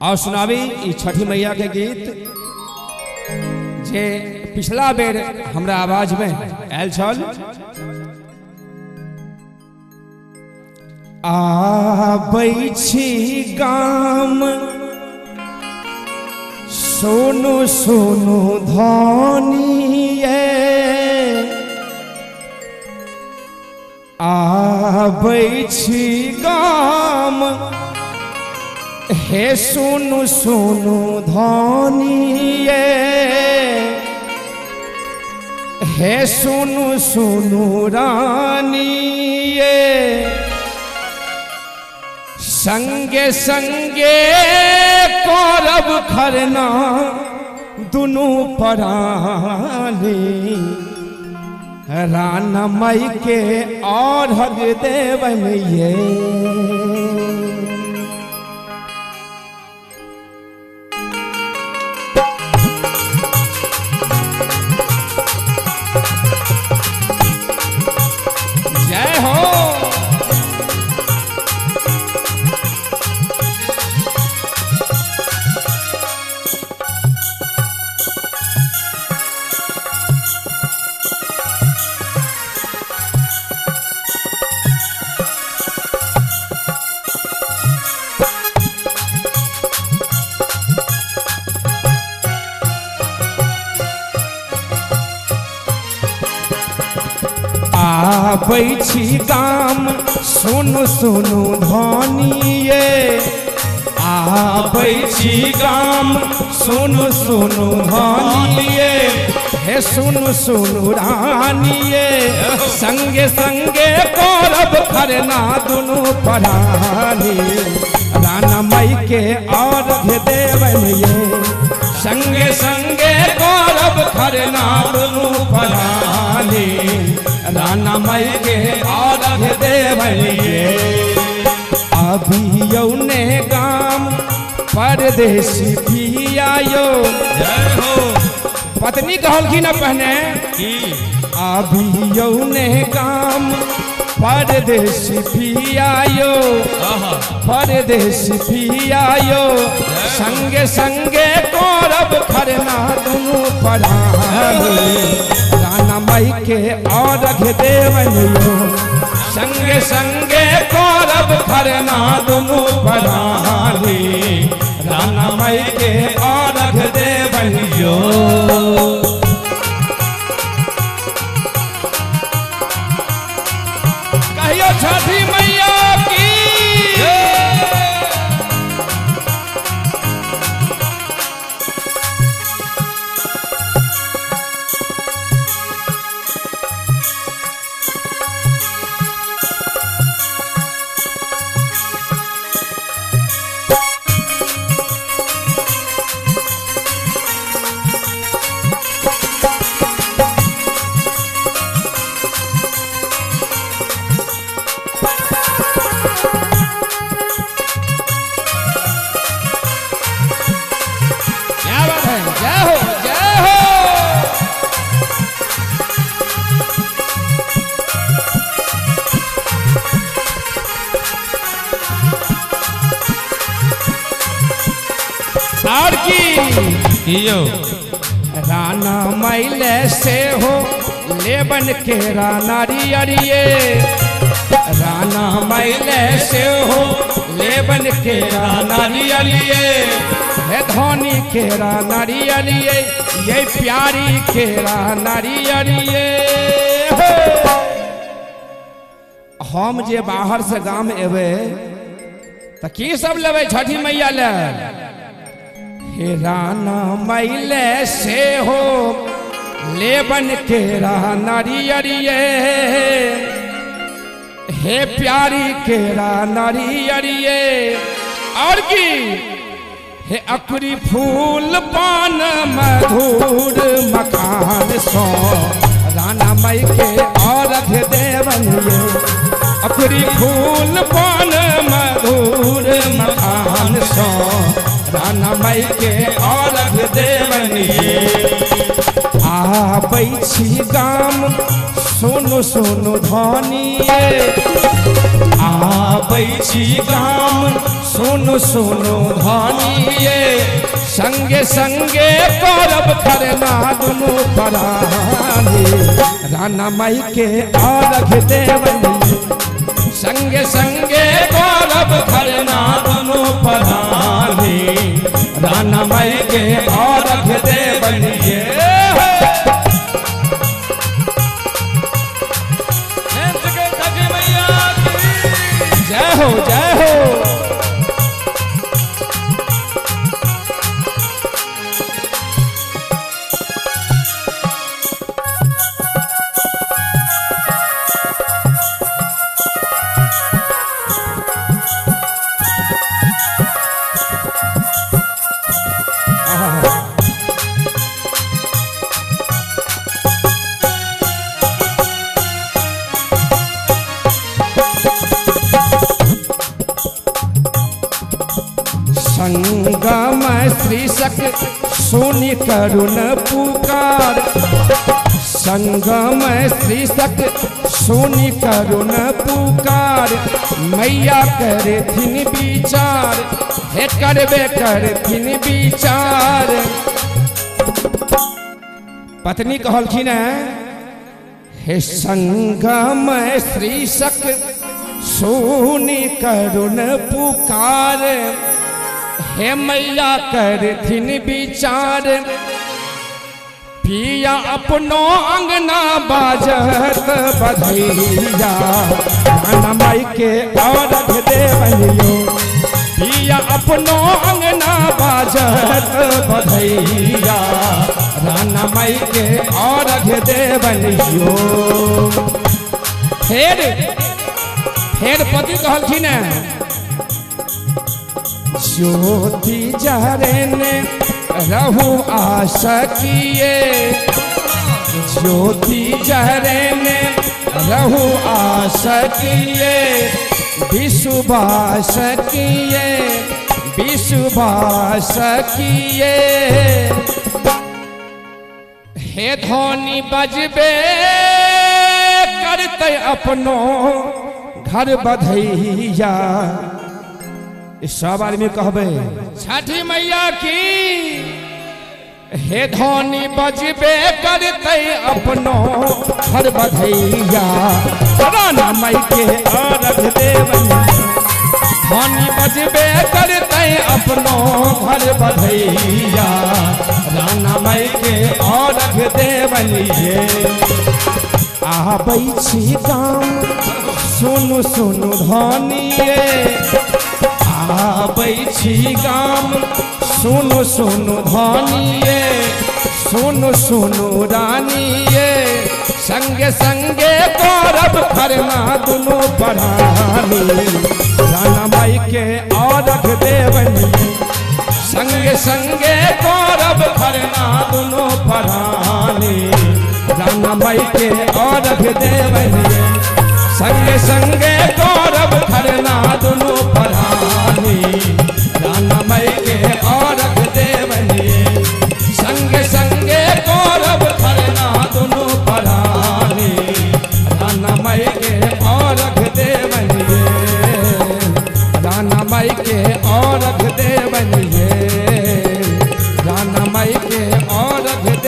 और सुनावी ई छठी मैया के गीत जे पिछला बेर हमरा आवाज में आयल छल। आबै छी गाम सोनू सोनू धनिये, आबै छी गाम हे सोनू सोनू धनिये, हे सोनू सोनू रानिये, संगे संगे करब खरना दुनू परानी, राना मई के और हग देवन ये। जय हो। आबै छी गाम सोनू सोनू धनिये, आबै छी गाम सोनू सोनू धनिये, हे सोनू सोनू रानिये, संगे संगे करब खरना दुनू परानी, राना मई के और देवन ये, संगे संगे करब खरना दुनू परानी, राना मई के और देवनिये। अभी यौने गाम परदेसी भी आयो। जय हो। पत्नी कहल की न पहने की अभी यौने गाम परदेसी भी आयो, परदेसी भी आयो, संगे संगे करब खरना दुनू परानी, राना मई के और देवनियो, संगे संगे करब खरना दुनू परानी, राना मई के और देवनियो। कहियो छठी मैया की और की यो राना मैले से हो लेबन के रानारी अरिये, राना मैले से हो लेबन के रानारी अरिये, हे धोनी के रानारी अरिये, ये प्यारी के रानारी अरिये। हम जे बाहर से गाम एबे त की सब लेबे छठी मैया ले, हे राना मैले से हो लेबन के रानारी अरिये, हे प्यारी के रानारी अरिये। और की हे अकुरी फूल पान मधुर मखान सो, राना मई के और देवनिये, अकुरी फूल पान मधुर मखान सो, राना मई के और देवनिये। आबै छी गाम सोनू सोनू धनिये, आबै छी गाम सोनू सुनु सुनु धनिए संगे संगे करब खरना दुनु परानी राना माई के अर्घ देवनी संगे संगे करब खरना दुनु परानी राना माई के अर्घ देवनी जय हो जय हो। संगम श्री सक सुनि करुण पुकार संगम श्री सक सुनि करुण पुकार मैया करे थिन विचार हे करबे कर थिन विचार। पत्नी कहलखिन हे संगम श्री सक सुनि करुण पुकार हे मैया करथिन विचार पिया अपनो अंगना बाजत बधैया राना माई के अर्घ देवनियो पिया अपनो अंगना बाजत बधैया राना माई के अर्घ देवनियो। फेर पति कहलखिन ज्योति जरने रहु आशा किए ज्योति जरने रहु आशा किए विश्वास किए विश्वास किए हे ध्वनि बजबे करते अपनो घर बधैया। सब आदमी कहबे छठी मैया की हे ध्वनि बजबे करते अपनो घर बधैया राना माई के अर्घ देवनी ध्वनि बजबे करते अपनो घर बधैया राना माई के अर्घ देवनी। आबै छी गाम सुनु सुनु धनिए आबै छी गाम सुनु सुनु धनिए सुनु सुनु रानिए संगे संगे करब खरना दुनु परानी राना माई के अर्घ देवनी संगे संगे करब खरना दुनु परानी राना माई के अर्घ देवनी संगे संगे करब खरना दुनु